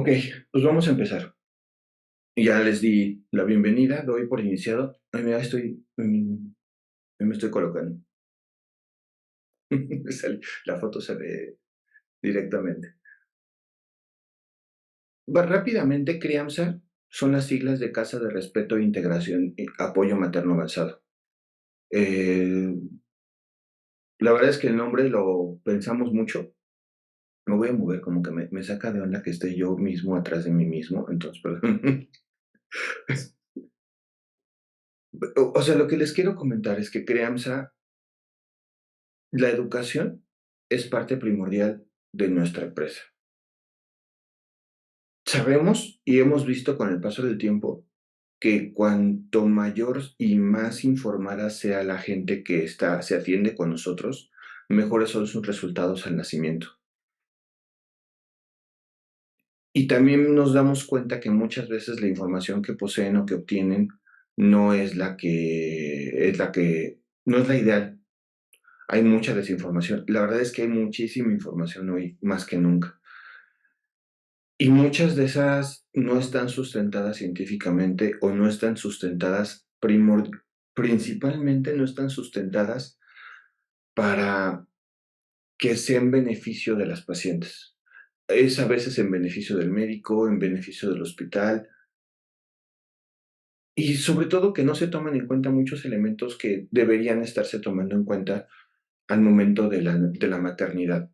Ok, pues vamos a empezar. Ya les di la bienvenida, doy por iniciado. Ay, mira, me estoy colocando. La foto se ve directamente. Rápidamente, CRIAMSA son las siglas de Casa de Respeto, Integración y Apoyo Materno Avanzado. Eh, la verdad es que el nombre lo pensamos mucho. Me voy a mover, como que me saca de onda que esté yo mismo atrás de mí mismo. Entonces, perdón. O sea, lo que les quiero comentar es que CRIAMSA, la educación es parte primordial de nuestra empresa. Sabemos y hemos visto con el paso del tiempo que cuanto mayor y más informada sea la gente que se atiende con nosotros, mejores son sus resultados al nacimiento. Y también nos damos cuenta que muchas veces la información que poseen o que obtienen no es no es la ideal. Hay mucha desinformación. La verdad es que hay muchísima información hoy, más que nunca. Y muchas de esas no están sustentadas científicamente o no están sustentadas principalmente no están sustentadas para que sea en beneficio de las pacientes. Es a veces en beneficio del médico, en beneficio del hospital y sobre todo que no se toman en cuenta muchos elementos que deberían estarse tomando en cuenta al momento de la maternidad.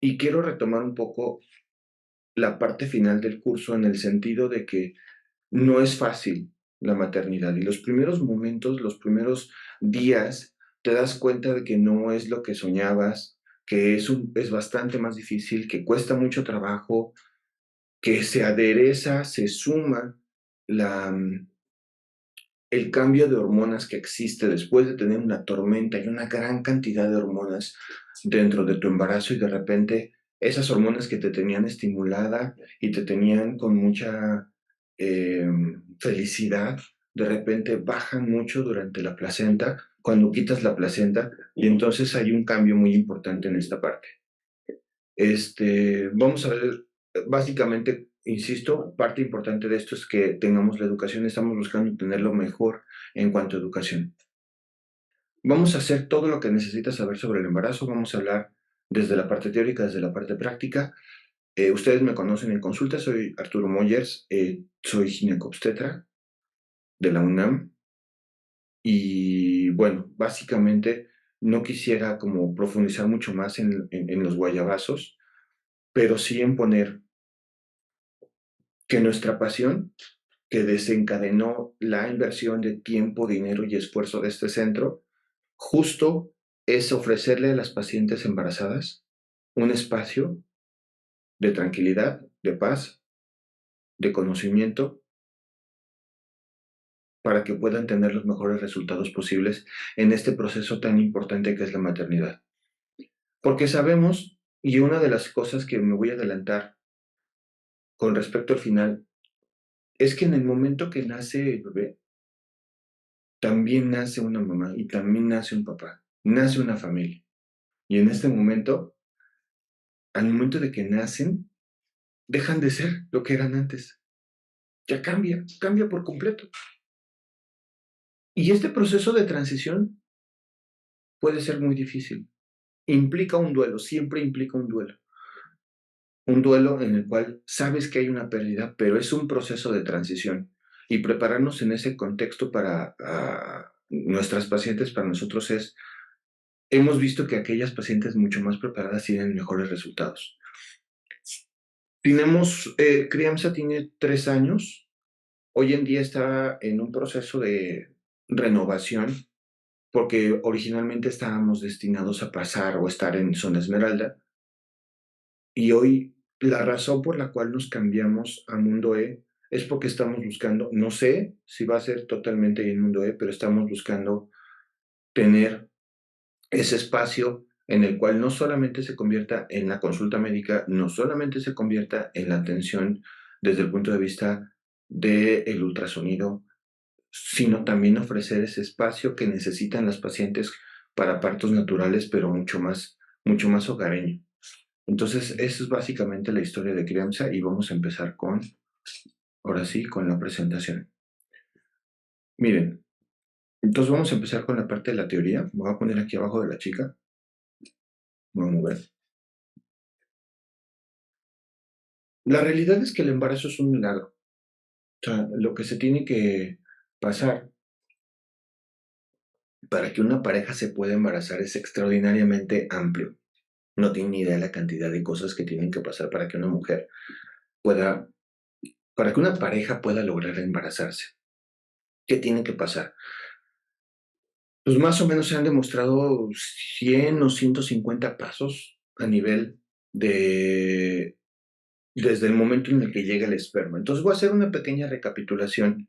Y quiero retomar un poco la parte final del curso en el sentido de que no es fácil la maternidad y los primeros momentos, los primeros días, te das cuenta de que no es lo que soñabas, que es bastante más difícil, que cuesta mucho trabajo, que se adereza, se suma la, el cambio de hormonas que existe después de tener una tormenta y una gran cantidad de hormonas dentro de tu embarazo y de repente esas hormonas que te tenían estimulada y te tenían con mucha felicidad, de repente bajan mucho durante la placenta, cuando quitas la placenta, y entonces hay un cambio muy importante en esta parte. Vamos a ver, básicamente, insisto, parte importante de esto es que tengamos la educación, estamos buscando tener lo mejor en cuanto a educación. Vamos a hacer todo lo que necesitas saber sobre el embarazo, vamos a hablar desde la parte teórica, desde la parte práctica. Ustedes me conocen en consulta, soy Arturo Moyers, soy ginecobstetra de la UNAM y bueno, básicamente no quisiera como profundizar mucho más en los guayabazos, pero sí en poner que nuestra pasión, que desencadenó la inversión de tiempo, dinero y esfuerzo de este centro, justo es ofrecerle a las pacientes embarazadas un espacio de tranquilidad, de paz, de conocimiento, para que puedan tener los mejores resultados posibles en este proceso tan importante que es la maternidad. Porque sabemos, y una de las cosas que me voy a adelantar con respecto al final, es que en el momento que nace el bebé, también nace una mamá y también nace un papá, nace una familia. Y en este momento, al momento de que nacen, dejan de ser lo que eran antes. Ya cambia por completo. Y este proceso de transición puede ser muy difícil. Implica un duelo, siempre implica un duelo. Un duelo en el cual sabes que hay una pérdida, pero es un proceso de transición. Y prepararnos en ese contexto para nuestras pacientes, para nosotros hemos visto que aquellas pacientes mucho más preparadas tienen mejores resultados. Crianza tiene 3 años. Hoy en día está en un proceso de renovación porque originalmente estábamos destinados a pasar o estar en zona esmeralda y hoy la razón por la cual nos cambiamos a Mundo E es porque estamos buscando, no sé si va a ser totalmente en Mundo E, pero estamos buscando tener ese espacio en el cual no solamente se convierta en la consulta médica, no solamente se convierta en la atención desde el punto de vista del ultrasonido, sino también ofrecer ese espacio que necesitan las pacientes para partos naturales, pero mucho más hogareño. Entonces, eso es básicamente la historia de crianza y vamos a empezar ahora sí, con la presentación. Miren, entonces vamos a empezar con la parte de la teoría. Me voy a poner aquí abajo de la chica. Me voy a mover. La realidad es que el embarazo es un milagro. O sea, lo que se tiene que pasar para que una pareja se pueda embarazar es extraordinariamente amplio. No tienen ni idea de la cantidad de cosas que tienen que pasar para que una mujer pueda, para que una pareja pueda lograr embarazarse. ¿Qué tiene que pasar? Pues más o menos se han demostrado 100 o 150 pasos a nivel de desde el momento en el que llega el esperma. Entonces voy a hacer una pequeña recapitulación,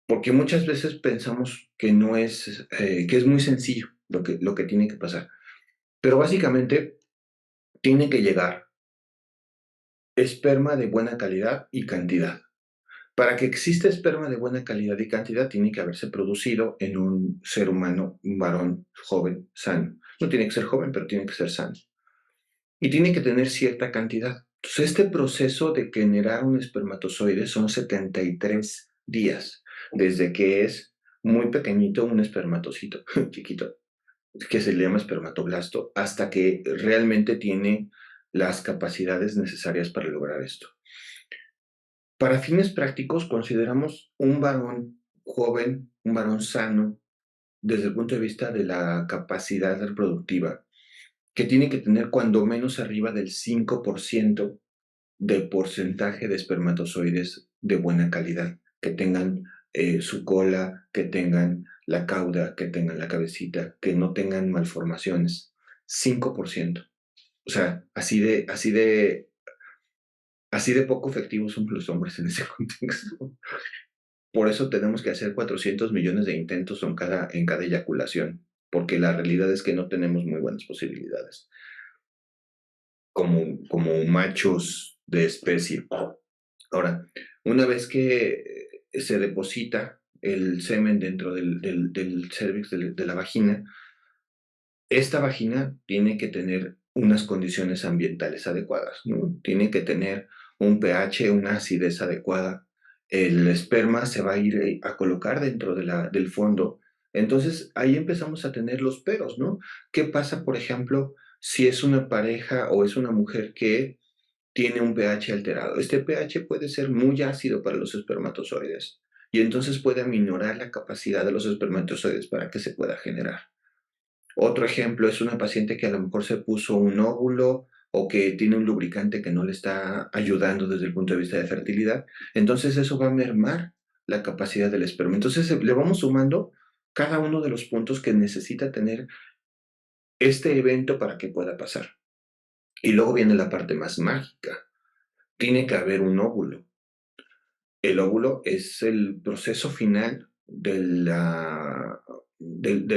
porque muchas veces pensamos que no es, que es muy sencillo lo que tiene que pasar. Pero básicamente tiene que llegar esperma de buena calidad y cantidad. Para que exista esperma de buena calidad y cantidad, tiene que haberse producido en un ser humano, un varón joven, sano. No tiene que ser joven, pero tiene que ser sano. Y tiene que tener cierta cantidad. Entonces, este proceso de generar un espermatozoide son 73 días, desde que es muy pequeñito un espermatocito, chiquito, que se le llama espermatoblasto, hasta que realmente tiene las capacidades necesarias para lograr esto. Para fines prácticos, consideramos un varón joven, un varón sano, desde el punto de vista de la capacidad reproductiva, que tiene que tener cuando menos arriba del 5% de porcentaje de espermatozoides de buena calidad, que tengan su cola, que tengan la cauda, que tengan la cabecita, que no tengan malformaciones. 5%. O sea, así de poco efectivos son los hombres en ese contexto. Por eso tenemos que hacer 400 millones de intentos en cada eyaculación, porque la realidad es que no tenemos muy buenas posibilidades como machos de especie. Ahora, una vez que se deposita el semen dentro del cervix de la vagina, esta vagina tiene que tener unas condiciones ambientales adecuadas, ¿no? Tiene que tener un pH, una acidez adecuada. El esperma se va a ir a colocar dentro del fondo. Entonces ahí empezamos a tener los peros, ¿no? ¿Qué pasa, por ejemplo, si es una pareja o es una mujer que tiene un pH alterado? Este pH puede ser muy ácido para los espermatozoides y entonces puede aminorar la capacidad de los espermatozoides para que se pueda generar. Otro ejemplo es una paciente que a lo mejor se puso un óvulo o que tiene un lubricante que no le está ayudando desde el punto de vista de fertilidad. Entonces eso va a mermar la capacidad del esperma. Entonces le vamos sumando cada uno de los puntos que necesita tener este evento para que pueda pasar. Y luego viene la parte más mágica. Tiene que haber un óvulo. El óvulo es el proceso final del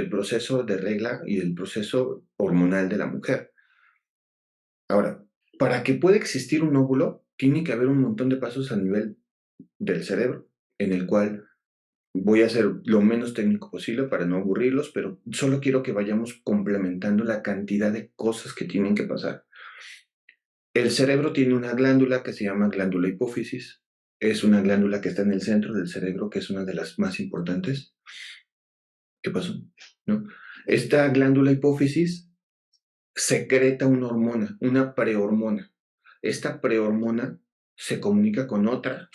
proceso de regla y el proceso hormonal de la mujer. Ahora, para que pueda existir un óvulo, tiene que haber un montón de pasos a nivel del cerebro, en el cual voy a ser lo menos técnico posible para no aburrirlos, pero solo quiero que vayamos complementando la cantidad de cosas que tienen que pasar. El cerebro tiene una glándula que se llama glándula hipófisis. Es una glándula que está en el centro del cerebro, que es una de las más importantes. ¿Qué pasó? ¿No? Esta glándula hipófisis secreta una hormona, una prehormona. Esta prehormona se comunica con otra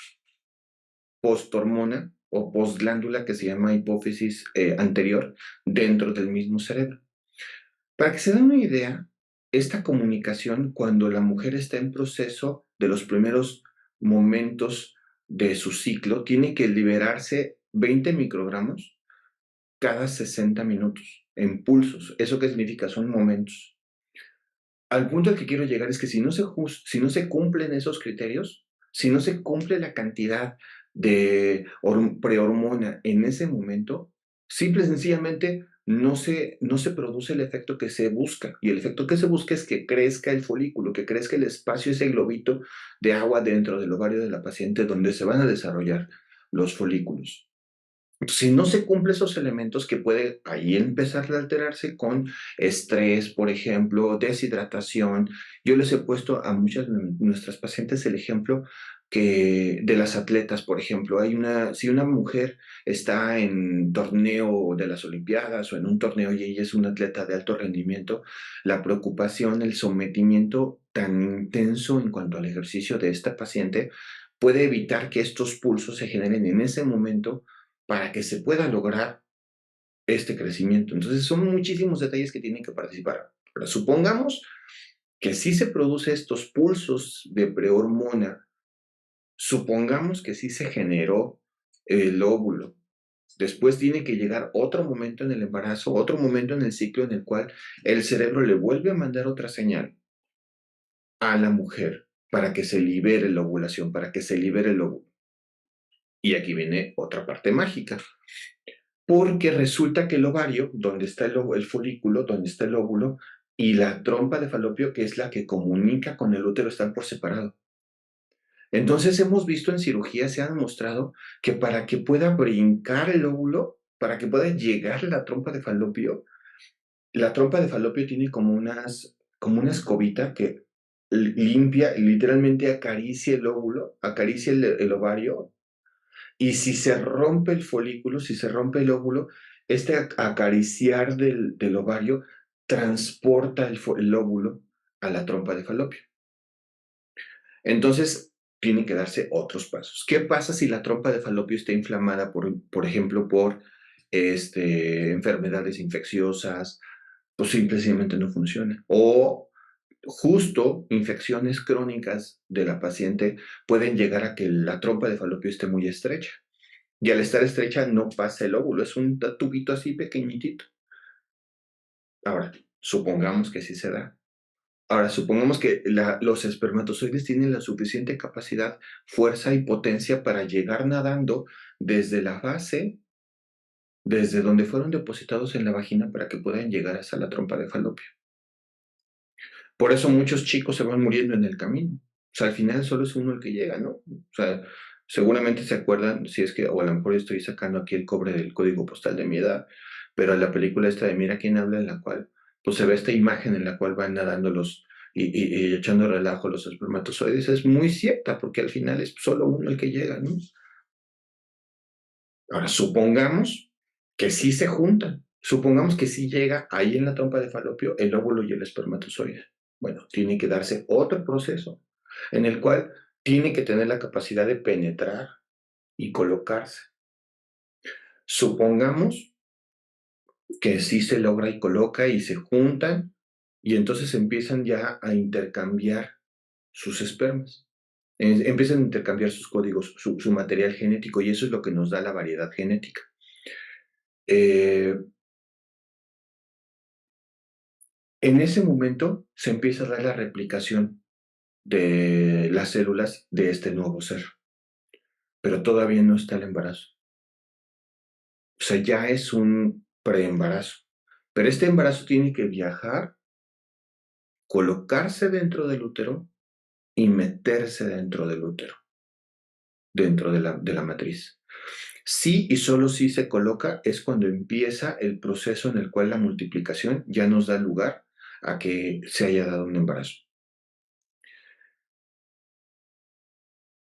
posthormona o postglándula que se llama hipófisis anterior dentro del mismo cerebro. Para que se den una idea, esta comunicación cuando la mujer está en proceso de los primeros momentos de su ciclo, tiene que liberarse 20 microgramos cada 60 minutos en pulsos. ¿Eso qué significa? Son momentos. Al punto al que quiero llegar es que si no se cumplen esos criterios, si no se cumple la cantidad de prehormona en ese momento, simple y sencillamente no se produce el efecto que se busca. Y el efecto que se busca es que crezca el folículo, que crezca el espacio, ese globito de agua dentro del ovario de la paciente donde se van a desarrollar los folículos. Si no se cumplen esos elementos, que puede ahí empezar a alterarse con estrés, por ejemplo, deshidratación. Yo les he puesto a muchas de nuestras pacientes el ejemplo que de las atletas, por ejemplo, si una mujer está en torneo de las Olimpiadas o en un torneo y ella es una atleta de alto rendimiento, la preocupación, el sometimiento tan intenso en cuanto al ejercicio de esta paciente puede evitar que estos pulsos se generen en ese momento para que se pueda lograr este crecimiento. Entonces, son muchísimos detalles que tienen que participar. Pero supongamos que sí se produce estos pulsos de prehormona, supongamos que sí se generó el óvulo. Después tiene que llegar otro momento en el embarazo, otro momento en el ciclo en el cual el cerebro le vuelve a mandar otra señal a la mujer para que se libere la ovulación, para que se libere el óvulo. Y aquí viene otra parte mágica. Porque resulta que el ovario, donde está el folículo, donde está el óvulo, y la trompa de falopio, que es la que comunica con el útero, están por separado. Entonces hemos visto en cirugía, se ha demostrado que para que pueda brincar el óvulo, para que pueda llegar la trompa de falopio tiene como una escobita que limpia, literalmente acaricia el óvulo, acaricia el ovario, y si se rompe el folículo, si se rompe el óvulo, este acariciar del ovario transporta el óvulo a la trompa de falopio. Entonces, tienen que darse otros pasos. ¿Qué pasa si la trompa de falopio está inflamada, por ejemplo, por enfermedades infecciosas? Pues simplemente no funciona. O justo infecciones crónicas de la paciente pueden llegar a que la trompa de falopio esté muy estrecha. Y al estar estrecha no pasa el óvulo, es un tubito así pequeñitito. Ahora, supongamos que sí se da. Ahora, supongamos que los espermatozoides tienen la suficiente capacidad, fuerza y potencia para llegar nadando desde la base, desde donde fueron depositados en la vagina, para que puedan llegar hasta la trompa de falopio. Por eso muchos chicos se van muriendo en el camino. O sea, al final solo es uno el que llega, ¿no? O sea, seguramente se acuerdan, si es que, o a lo mejor estoy sacando aquí el cobre del código postal de mi edad, pero la película esta de Mira quién habla, en la cual, pues se ve esta imagen en la cual van nadando y echando relajo los espermatozoides, es muy cierta, porque al final es solo uno el que llega, ¿no? Ahora, supongamos que sí se juntan. Supongamos que sí llega ahí en la trompa de falopio el óvulo y el espermatozoide. Bueno, tiene que darse otro proceso en el cual tiene que tener la capacidad de penetrar y colocarse. Supongamos que sí se logra y coloca y se juntan y entonces empiezan ya a intercambiar sus espermas. Empiezan a intercambiar sus códigos, su material genético, y eso es lo que nos da la variedad genética. Eh, En ese momento se empieza a dar la replicación de las células de este nuevo ser, pero todavía no está el embarazo. O sea, ya es un preembarazo. Pero este embarazo tiene que viajar, colocarse dentro del útero y meterse dentro del útero, dentro de la matriz. Sí y solo si se coloca es cuando empieza el proceso en el cual la multiplicación ya nos da lugar a que se haya dado un embarazo.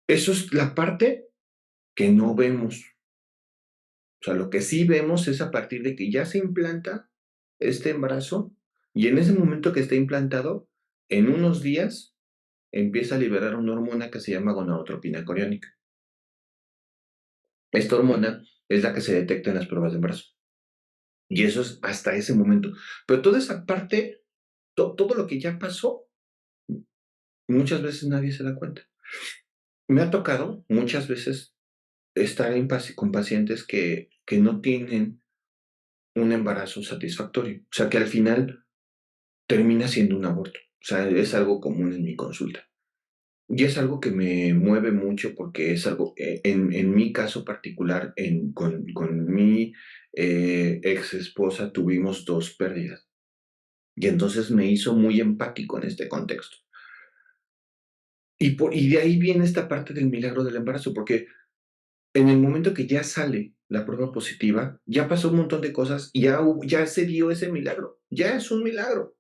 Eso es la parte que no vemos. O sea, lo que sí vemos es a partir de que ya se implanta este embarazo y en ese momento que está implantado, en unos días empieza a liberar una hormona que se llama gonadotropina coriónica. Esta hormona es la que se detecta en las pruebas de embarazo. Y eso es hasta ese momento. Pero toda esa parte, todo lo que ya pasó, muchas veces nadie se da cuenta. Me ha tocado muchas veces estar con pacientes que no tienen un embarazo satisfactorio. O sea, que al final termina siendo un aborto. O sea, es algo común en mi consulta. Y es algo que me mueve mucho porque es algo, en mi caso particular, con mi ex esposa tuvimos dos pérdidas. Y entonces me hizo muy empático en este contexto. Y de ahí viene esta parte del milagro del embarazo, porque en el momento que ya sale la prueba positiva, ya pasó un montón de cosas y ya se dio ese milagro. Ya es un milagro.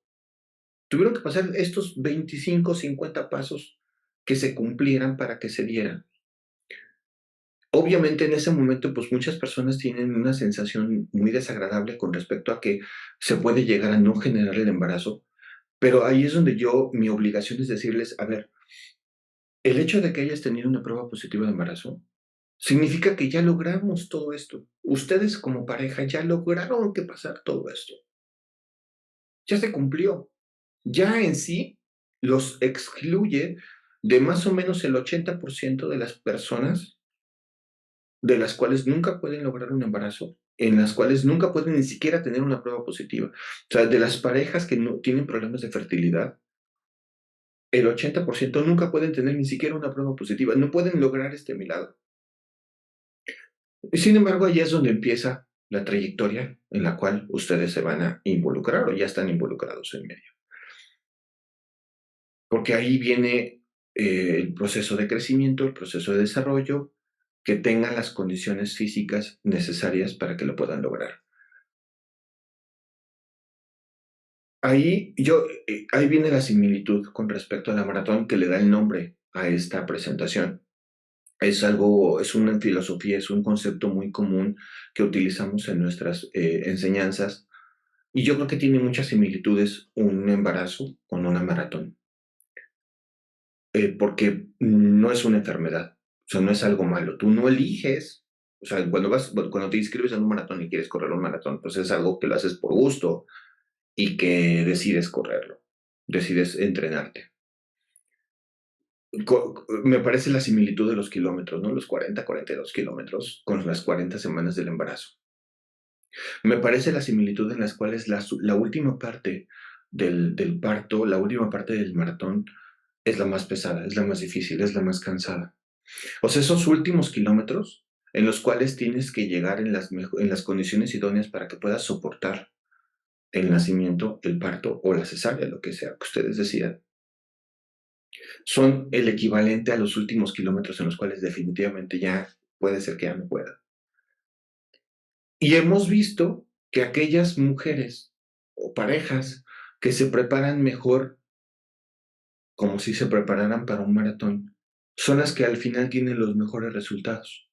Tuvieron que pasar estos 25, 50 pasos que se cumplieran para que se diera. Obviamente en ese momento, pues muchas personas tienen una sensación muy desagradable con respecto a que se puede llegar a no generar el embarazo, pero ahí es donde mi obligación es decirles, a ver, el hecho de que hayas tenido una prueba positiva de embarazo significa que ya logramos todo esto. Ustedes como pareja ya lograron que pasar todo esto. Ya se cumplió. Ya en sí los excluye de más o menos el 80% de las personas de las cuales nunca pueden lograr un embarazo, en las cuales nunca pueden ni siquiera tener una prueba positiva. O sea, de las parejas que no tienen problemas de fertilidad, el 80% nunca pueden tener ni siquiera una prueba positiva, no pueden lograr este milagro. Y sin embargo, allí es donde empieza la trayectoria en la cual ustedes se van a involucrar o ya están involucrados en medio. Porque ahí viene el proceso de crecimiento, el proceso de desarrollo, que tengan las condiciones físicas necesarias para que lo puedan lograr. Ahí viene la similitud con respecto a la maratón que le da el nombre a esta presentación. Es una filosofía, es un concepto muy común que utilizamos en nuestras enseñanzas y yo creo que tiene muchas similitudes un embarazo con una maratón, porque no es una enfermedad, o sea, no es algo malo. Tú no eliges, o sea, cuando te inscribes en un maratón y quieres correr un maratón, pues es algo que lo haces por gusto y que decides correrlo, decides entrenarte. Me parece la similitud de los kilómetros, ¿no? Los 42 kilómetros con las 40 semanas del embarazo. Me parece la similitud en las cuales la última parte del parto, la última parte del maratón es la más pesada, es la más difícil, es la más cansada. O sea, esos últimos kilómetros en los cuales tienes que llegar en las condiciones idóneas para que puedas soportar el nacimiento, el parto o la cesárea, lo que sea que ustedes decidan, son el equivalente a los últimos kilómetros en los cuales definitivamente ya puede ser que ya no pueda. Y hemos visto que aquellas mujeres o parejas que se preparan mejor, como si se prepararan para un maratón, son las que al final tienen los mejores resultados.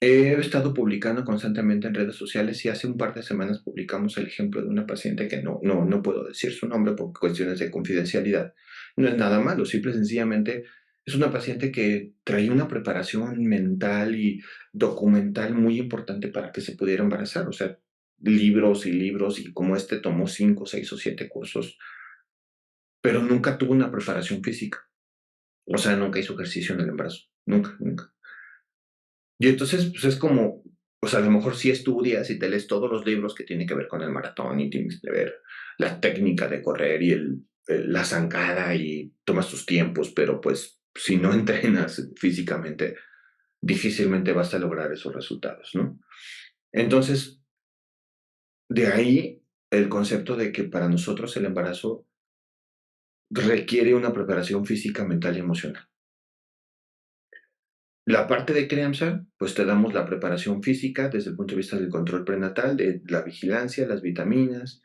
He estado publicando constantemente en redes sociales y hace un par de semanas publicamos el ejemplo de una paciente que no puedo decir su nombre por cuestiones de confidencialidad. No es nada malo, simple y sencillamente es una paciente que traía una preparación mental y documental muy importante para que se pudiera embarazar. O sea, libros y libros y como este tomó 5, 6 o 7 cursos, pero nunca tuvo una preparación física. O sea, nunca hizo ejercicio en el embarazo. Nunca, nunca. Y entonces, pues es como, o sea, a lo mejor sí estudias y te lees todos los libros que tienen que ver con el maratón y tienes que ver la técnica de correr y la zancada y tomas tus tiempos, pero pues si no entrenas físicamente, difícilmente vas a lograr esos resultados, ¿no? Entonces, de ahí el concepto de que para nosotros el embarazo requiere una preparación física, mental y emocional. La parte de crianza, pues te damos la preparación física desde el punto de vista del control prenatal, de la vigilancia, las vitaminas,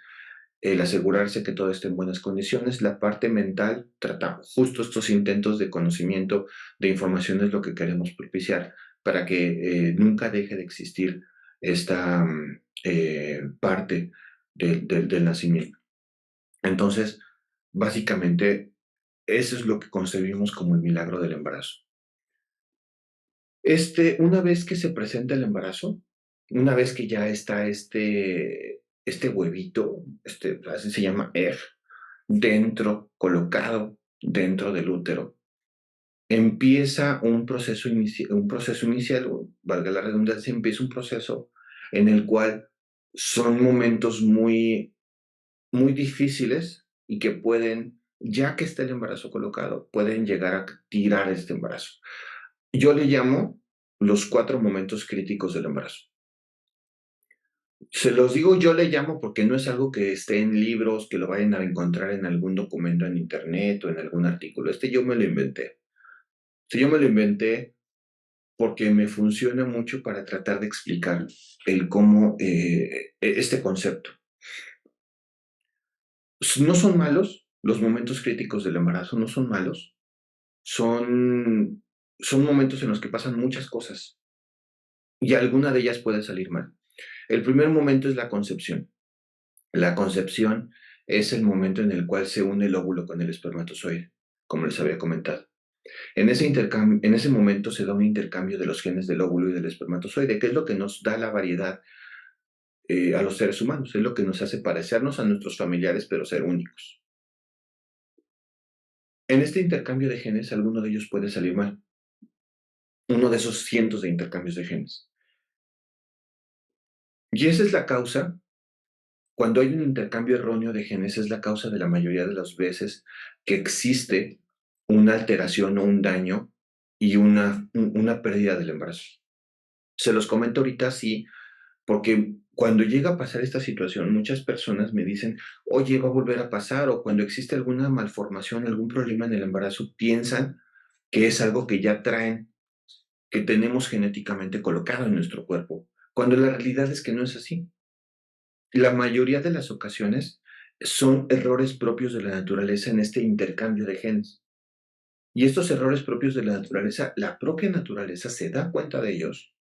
el asegurarse que todo esté en buenas condiciones. La parte mental, tratamos justo estos intentos de conocimiento, de información es lo que queremos propiciar para que nunca deje de existir esta parte del nacimiento. Entonces, básicamente, eso es lo que concebimos como el milagro del embarazo. Una vez que se presenta el embarazo, una vez que ya está este huevito, así se llama egg, colocado dentro del útero, empieza un proceso inicial, valga la redundancia, empieza un proceso en el cual son momentos muy, muy difíciles y que pueden, ya que está el embarazo colocado, pueden llegar a tirar este embarazo. Yo le llamo los 4 momentos críticos del embarazo. Se los digo, yo le llamo porque no es algo que esté en libros, que lo vayan a encontrar en algún documento en internet o en algún artículo. Yo me lo inventé. Yo me lo inventé porque me funciona mucho para tratar de explicar el cómo, este concepto. No son malos, los momentos críticos del embarazo no son malos, son, son momentos en los que pasan muchas cosas y alguna de ellas puede salir mal. El primer momento es la concepción. La concepción es el momento en el cual se une el óvulo con el espermatozoide, como les había comentado. En ese momento se da un intercambio de los genes del óvulo y del espermatozoide, que es lo que nos da la variedad a los seres humanos, es lo que nos hace parecernos a nuestros familiares, pero ser únicos. En este intercambio de genes, alguno de ellos puede salir mal, uno de esos cientos de intercambios de genes. Y esa es la causa, cuando hay un intercambio erróneo de genes, es la causa de la mayoría de las veces que existe una alteración o un daño y una pérdida del embarazo. Se los comento ahorita sí, porque cuando llega a pasar esta situación, muchas personas me dicen, oye, va a volver a pasar, o cuando existe alguna malformación, algún problema en el embarazo, piensan que es algo que ya traen, que tenemos genéticamente colocado en nuestro cuerpo, cuando la realidad es que no es así. La mayoría de las ocasiones son errores propios de la naturaleza en este intercambio de genes. Y estos errores propios de la naturaleza, la propia naturaleza se da cuenta de ellos,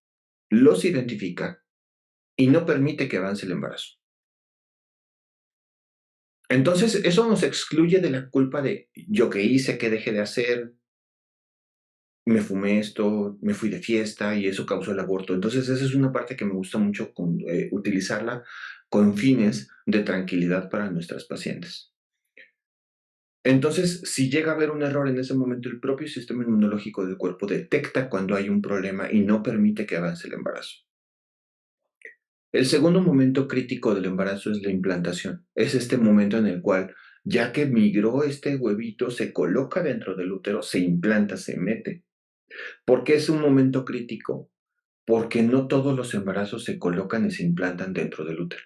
los identifica y no permite que avance el embarazo. Entonces, eso nos excluye de la culpa de yo qué hice, qué dejé de hacer, me fumé esto, me fui de fiesta y eso causó el aborto. Entonces, esa es una parte que me gusta mucho utilizarla con fines de tranquilidad para nuestras pacientes. Entonces, si llega a haber un error en ese momento, el propio sistema inmunológico del cuerpo detecta cuando hay un problema y no permite que avance el embarazo. El segundo momento crítico del embarazo es la implantación. Es este momento en el cual, ya que migró este huevito, se coloca dentro del útero, se implanta, se mete. ¿Por qué es un momento crítico? Porque no todos los embarazos se colocan y se implantan dentro del útero.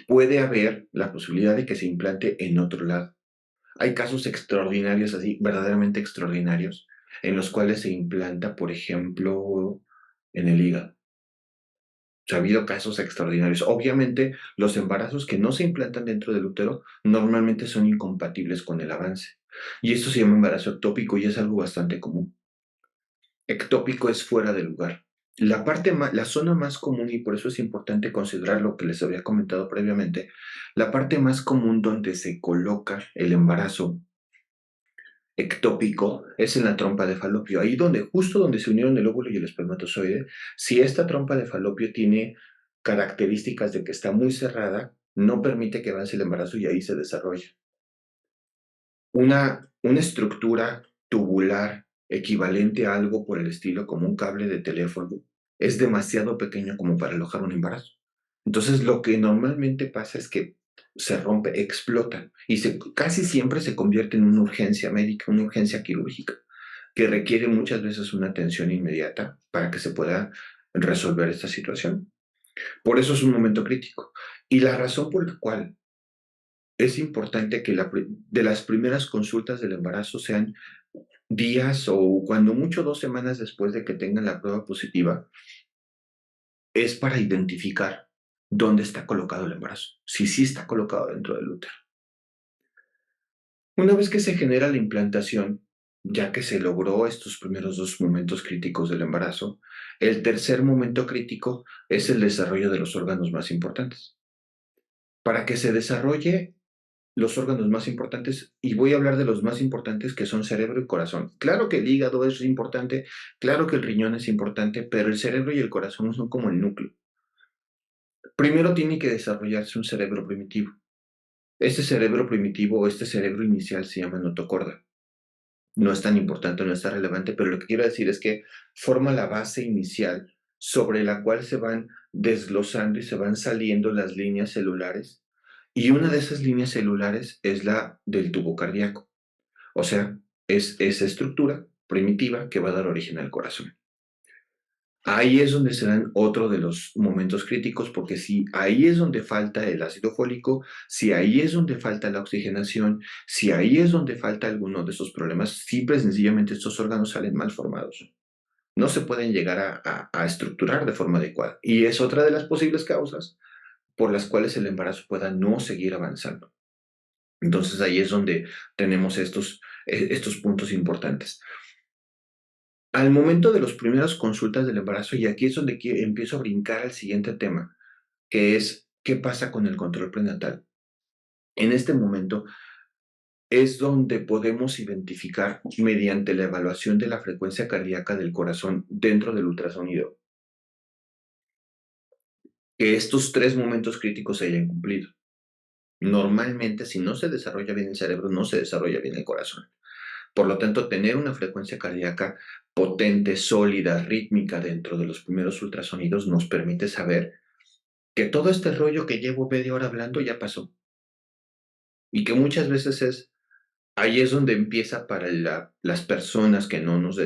Puede haber la posibilidad de que se implante en otro lado. Hay casos extraordinarios, así, verdaderamente extraordinarios, en los cuales se implanta, por ejemplo, en el hígado. O sea, ha habido casos extraordinarios. Obviamente, los embarazos que no se implantan dentro del útero normalmente son incompatibles con el avance. Y esto se llama embarazo ectópico y es algo bastante común. Ectópico es fuera de lugar. La zona más común, y por eso es importante considerar lo que les había comentado previamente, la parte más común donde se coloca el embarazo ectópico es en la trompa de falopio, ahí donde, justo donde se unieron el óvulo y el espermatozoide. Si esta trompa de falopio tiene características de que está muy cerrada, no permite que avance el embarazo y ahí se desarrolla. Una estructura tubular equivalente a algo por el estilo como un cable de teléfono es demasiado pequeño como para alojar un embarazo. Entonces, lo que normalmente pasa es que se rompe, explota y casi siempre se convierte en una urgencia médica, una urgencia quirúrgica, que requiere muchas veces una atención inmediata para que se pueda resolver esta situación. Por eso es un momento crítico. Y la razón por la cual es importante que de las primeras consultas del embarazo sean días o cuando mucho 2 semanas después de que tengan la prueba positiva, es para identificar dónde está colocado el embarazo, si sí está colocado dentro del útero. Una vez que se genera la implantación, ya que se logró estos primeros 2 momentos críticos del embarazo, el tercer momento crítico es el desarrollo de los órganos más importantes. Para que se desarrolle los órganos más importantes, y voy a hablar de los más importantes que son cerebro y corazón. Claro que el hígado es importante, claro que el riñón es importante, pero el cerebro y el corazón son como el núcleo. Primero tiene que desarrollarse un cerebro primitivo. Este cerebro primitivo o este cerebro inicial se llama notocorda. No es tan importante, no es tan relevante, pero lo que quiero decir es que forma la base inicial sobre la cual se van desglosando y se van saliendo las líneas celulares. Y una de esas líneas celulares es la del tubo cardíaco. O sea, es esa estructura primitiva que va a dar origen al corazón. Ahí es donde se dan otro de los momentos críticos, porque si ahí es donde falta el ácido fólico, si ahí es donde falta la oxigenación, si ahí es donde falta alguno de esos problemas, simple y sencillamente estos órganos salen mal formados. no se pueden llegar a estructurar de forma adecuada. Y es otra de las posibles causas por las cuales el embarazo pueda no seguir avanzando. Entonces ahí es donde tenemos estos puntos importantes. Al momento de las primeras consultas del embarazo, y aquí es donde empiezo a brincar al siguiente tema, que es qué pasa con el control prenatal. En este momento es donde podemos identificar mediante la evaluación de la frecuencia cardíaca del corazón dentro del ultrasonido que estos tres momentos críticos se hayan cumplido. Normalmente, si no se desarrolla bien el cerebro, no se desarrolla bien el corazón. Por lo tanto, tener una frecuencia cardíaca potente, sólida, rítmica dentro de los primeros ultrasonidos nos permite saber que todo este rollo que llevo media hora hablando ya pasó. Y que muchas veces ahí es donde empieza para las personas que no se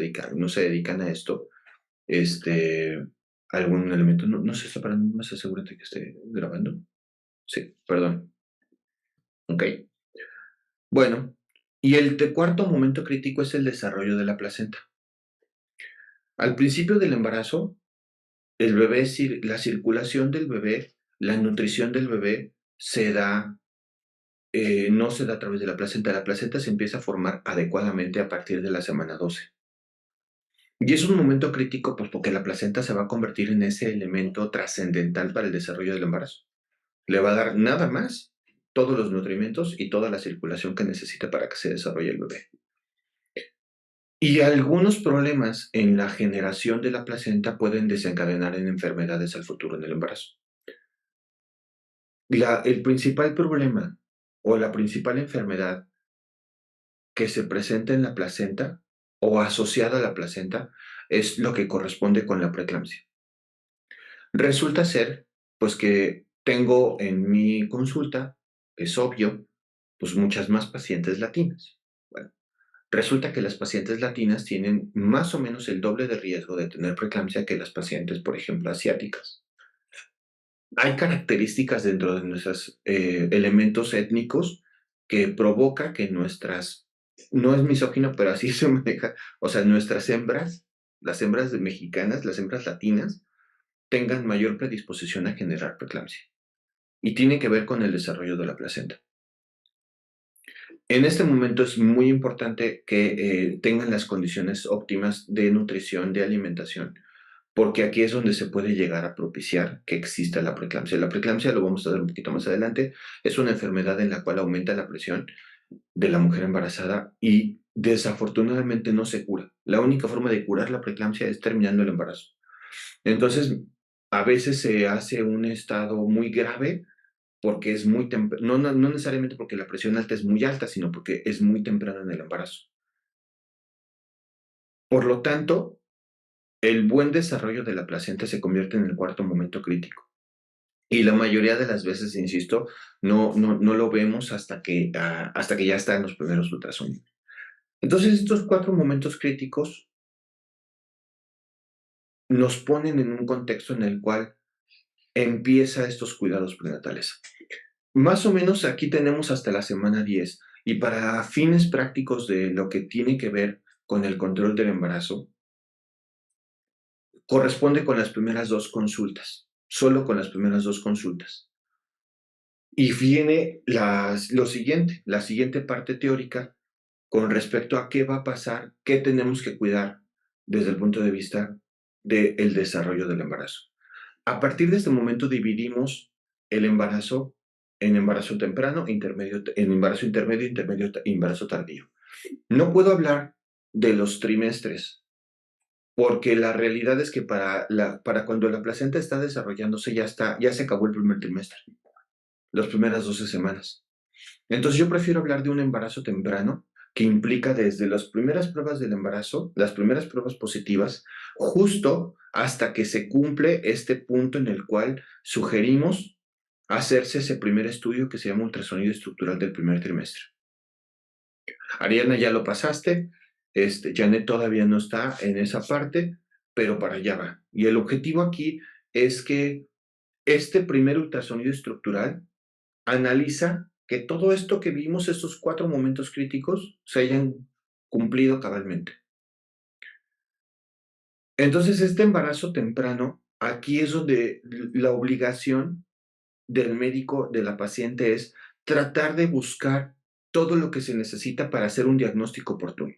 dedican a esto, este, algún elemento. No, no se está parando más, asegúrate que esté grabando. Sí, perdón. Ok. Bueno, y el cuarto momento crítico es el desarrollo de la placenta. Al principio del embarazo, el bebé, la circulación del bebé, la nutrición del bebé no se da a través de la placenta. La placenta se empieza a formar adecuadamente a partir de la semana 12. Y es un momento crítico, pues porque la placenta se va a convertir en ese elemento trascendental para el desarrollo del embarazo. Le va a dar nada más todos los nutrimentos y toda la circulación que necesita para que se desarrolle el bebé. Y algunos problemas en la generación de la placenta pueden desencadenar en enfermedades al futuro en el embarazo. El principal problema o la principal enfermedad que se presenta en la placenta o asociada a la placenta es lo que corresponde con la preeclampsia. Resulta ser, pues que tengo en mi consulta, es obvio, pues muchas más pacientes latinas. Bueno, resulta que las pacientes latinas tienen más o menos el doble de riesgo de tener preeclampsia que las pacientes, por ejemplo, asiáticas. Hay características dentro de nuestros elementos étnicos que provoca que no es misógino, pero así se maneja, o sea, nuestras hembras, las hembras mexicanas, las hembras latinas, tengan mayor predisposición a generar preeclampsia. Y tiene que ver con el desarrollo de la placenta. En este momento es muy importante que tengan las condiciones óptimas de nutrición, de alimentación, porque aquí es donde se puede llegar a propiciar que exista la preeclampsia. La preeclampsia, lo vamos a ver un poquito más adelante, es una enfermedad en la cual aumenta la presión de la mujer embarazada y desafortunadamente no se cura. La única forma de curar la preeclampsia es terminando el embarazo. Entonces, a veces se hace un estado muy grave porque es muy temprano, no necesariamente porque la presión alta es muy alta, sino porque es muy temprano en el embarazo. Por lo tanto, el buen desarrollo de la placenta se convierte en el cuarto momento crítico. Y la mayoría de las veces, insisto, no lo vemos hasta que ya está en los primeros ultrasonidos. Entonces, estos cuatro momentos críticos nos ponen en un contexto en el cual empieza estos cuidados prenatales. Más o menos aquí tenemos hasta la semana 10 y para fines prácticos de lo que tiene que ver con el control del embarazo, corresponde con las primeras dos consultas, solo con las primeras dos consultas. Y viene la siguiente parte teórica con respecto a qué va a pasar, qué tenemos que cuidar desde el punto de vista del desarrollo del embarazo. A partir de este momento dividimos el embarazo en embarazo temprano, en embarazo intermedio, embarazo tardío. No puedo hablar de los trimestres, porque la realidad es que para cuando la placenta está desarrollándose ya se acabó el primer trimestre, las primeras 12 semanas. Entonces yo prefiero hablar de un embarazo temprano que implica desde las primeras pruebas del embarazo, las primeras pruebas positivas, justo hasta que se cumple este punto en el cual sugerimos hacerse ese primer estudio que se llama ultrasonido estructural del primer trimestre. Ariana, ya lo pasaste, Janet todavía no está en esa parte, pero para allá va. Y el objetivo aquí es que este primer ultrasonido estructural analiza que todo esto que vimos, estos cuatro momentos críticos, se hayan cumplido cabalmente. Entonces, este embarazo temprano, aquí es donde la obligación del médico, de la paciente, es tratar de buscar todo lo que se necesita para hacer un diagnóstico oportuno.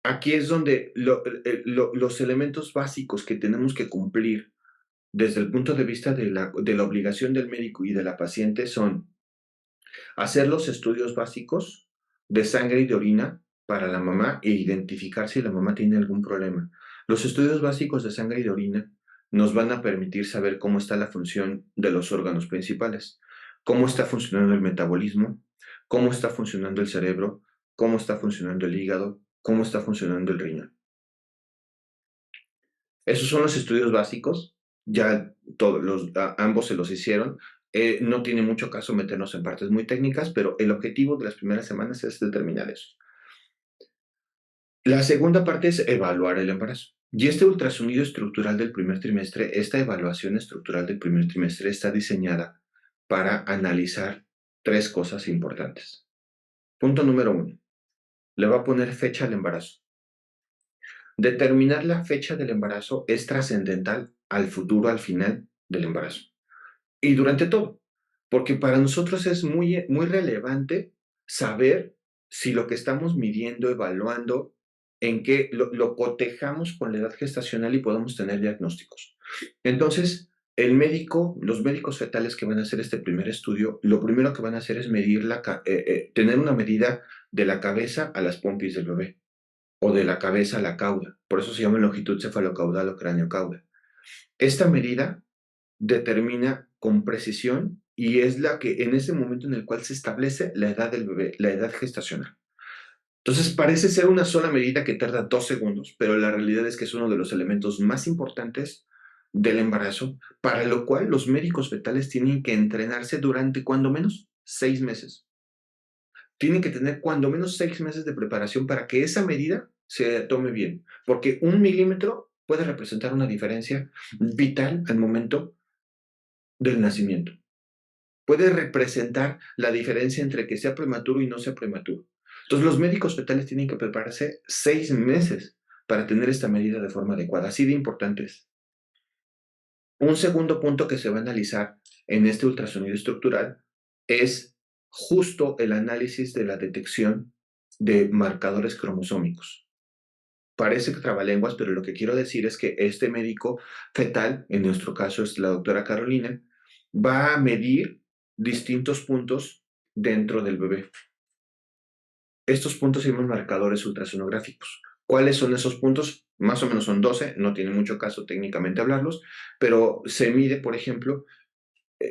Aquí es donde los elementos básicos que tenemos que cumplir desde el punto de vista de la obligación del médico y de la paciente son hacer los estudios básicos de sangre y de orina para la mamá e identificar si la mamá tiene algún problema. Los estudios básicos de sangre y de orina nos van a permitir saber cómo está la función de los órganos principales, cómo está funcionando el metabolismo, cómo está funcionando el cerebro, cómo está funcionando el hígado, cómo está funcionando el riñón. Esos son los estudios básicos, ya ambos se los hicieron. No tiene mucho caso meternos en partes muy técnicas, pero el objetivo de las primeras semanas es determinar eso. La segunda parte es evaluar el embarazo. Y este ultrasonido estructural del primer trimestre, esta evaluación estructural del primer trimestre está diseñada para analizar tres cosas importantes. Punto número uno, le va a poner fecha al embarazo. Determinar la fecha del embarazo es trascendental al futuro, al final del embarazo. Y durante todo, porque para nosotros es muy relevante saber si lo que estamos midiendo, evaluando, en qué lo cotejamos con la edad gestacional y podemos tener diagnósticos. Entonces, los médicos fetales que van a hacer este primer estudio, lo primero que van a hacer es tener una medida de la cabeza a las pompis del bebé o de la cabeza a la cauda. Por eso se llama longitud cefalocaudal o cráneo-cauda. Esta medida determina con precisión y es la que en ese momento en el cual se establece la edad del bebé, la edad gestacional. Entonces parece ser una sola medida que tarda 2 segundos, pero la realidad es que es uno de los elementos más importantes del embarazo, para lo cual los médicos fetales tienen que entrenarse durante cuando menos 6 meses. Tienen que tener cuando menos 6 meses de preparación para que esa medida se tome bien, porque 1 milímetro puede representar una diferencia vital al momento del nacimiento. Puede representar la diferencia entre que sea prematuro y no sea prematuro. Entonces, los médicos fetales tienen que prepararse 6 meses para tener esta medida de forma adecuada. Así de importante es. Un segundo punto que se va a analizar en este ultrasonido estructural es justo el análisis de la detección de marcadores cromosómicos. Parece que trabalenguas, pero lo que quiero decir es que este médico fetal, en nuestro caso es la doctora Carolina, va a medir distintos puntos dentro del bebé. Estos puntos se llaman marcadores ultrasonográficos. ¿Cuáles son esos puntos? Más o menos son 12, no tiene mucho caso técnicamente hablarlos, pero se mide, por ejemplo,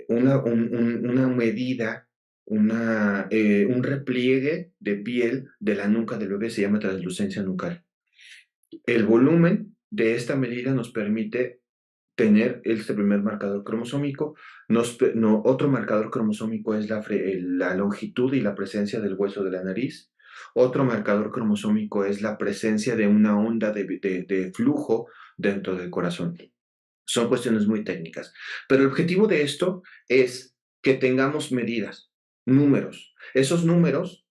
una medida, un repliegue de piel de la nuca del bebé, se llama translucencia nucal. El volumen de esta medida nos permite tener este primer marcador cromosómico. Otro marcador cromosómico es la longitud y la presencia del hueso de la nariz. Otro marcador cromosómico es la presencia de una onda de flujo dentro del corazón. Son cuestiones muy técnicas, pero el objetivo de esto es que tengamos medidas, números. Esos números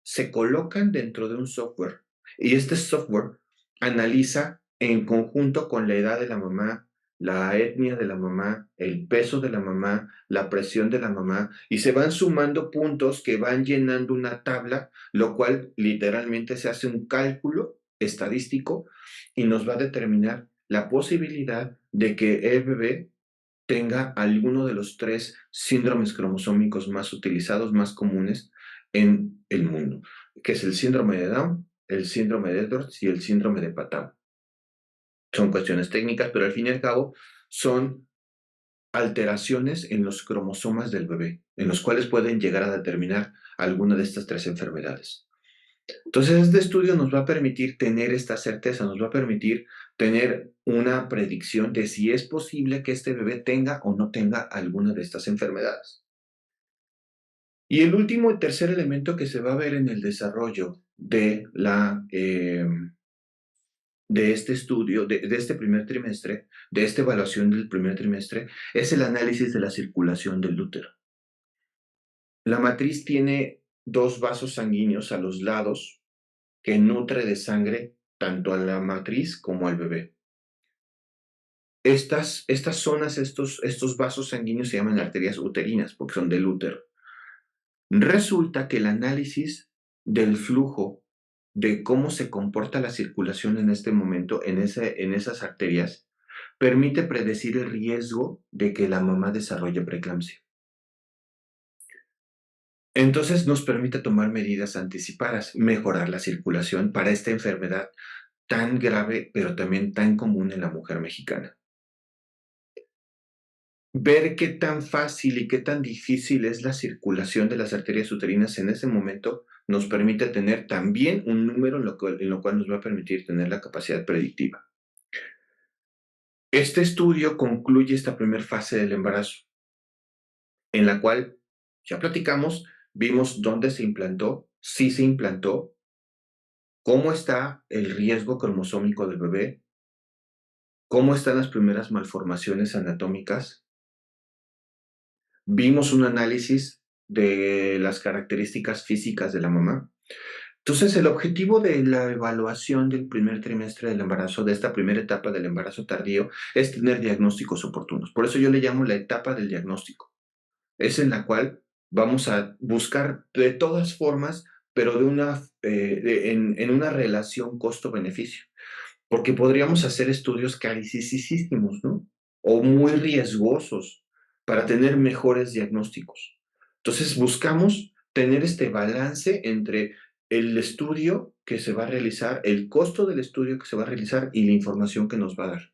se colocan dentro de un software y este software analiza en conjunto con la edad de la mamá, la etnia de la mamá, el peso de la mamá, la presión de la mamá y se van sumando puntos que van llenando una tabla, lo cual literalmente se hace un cálculo estadístico y nos va a determinar la posibilidad de que el bebé tenga alguno de los tres síndromes cromosómicos más utilizados, más comunes en el mundo, que es el síndrome de Down, el síndrome de Edwards y el síndrome de Patau. Son cuestiones técnicas, pero al fin y al cabo son alteraciones en los cromosomas del bebé, en los cuales pueden llegar a determinar alguna de estas tres enfermedades. Entonces, este estudio nos va a permitir tener esta certeza, nos va a permitir tener una predicción de si es posible que este bebé tenga o no tenga alguna de estas enfermedades. Y el último y tercer elemento que se va a ver en el desarrollo de este estudio, de este primer trimestre, de esta evaluación del primer trimestre, es el análisis de la circulación del útero. La matriz tiene dos vasos sanguíneos a los lados que nutre de sangre tanto a la matriz como al bebé. Estas zonas, estos vasos sanguíneos se llaman arterias uterinas porque son del útero. Resulta que el análisis del flujo de cómo se comporta la circulación en este momento en esas arterias permite predecir el riesgo de que la mamá desarrolle preeclampsia. Entonces nos permite tomar medidas anticipadas, mejorar la circulación para esta enfermedad tan grave, pero también tan común en la mujer mexicana. Ver qué tan fácil y qué tan difícil es la circulación de las arterias uterinas en ese momento nos permite tener también un número en lo cual nos va a permitir tener la capacidad predictiva. Este estudio concluye esta primera fase del embarazo, en la cual ya platicamos, vimos dónde se implantó, si se implantó, cómo está el riesgo cromosómico del bebé, cómo están las primeras malformaciones anatómicas. Vimos un análisis de las características físicas de la mamá. Entonces, el objetivo de la evaluación del primer trimestre del embarazo, de esta primera etapa del embarazo tardío, es tener diagnósticos oportunos. Por eso yo le llamo la etapa del diagnóstico. Es en la cual vamos a buscar de todas formas, pero en una relación costo-beneficio. Porque podríamos hacer estudios carísimos, ¿no? O muy riesgosos para tener mejores diagnósticos. Entonces buscamos tener este balance entre el estudio que se va a realizar, el costo del estudio que se va a realizar y la información que nos va a dar.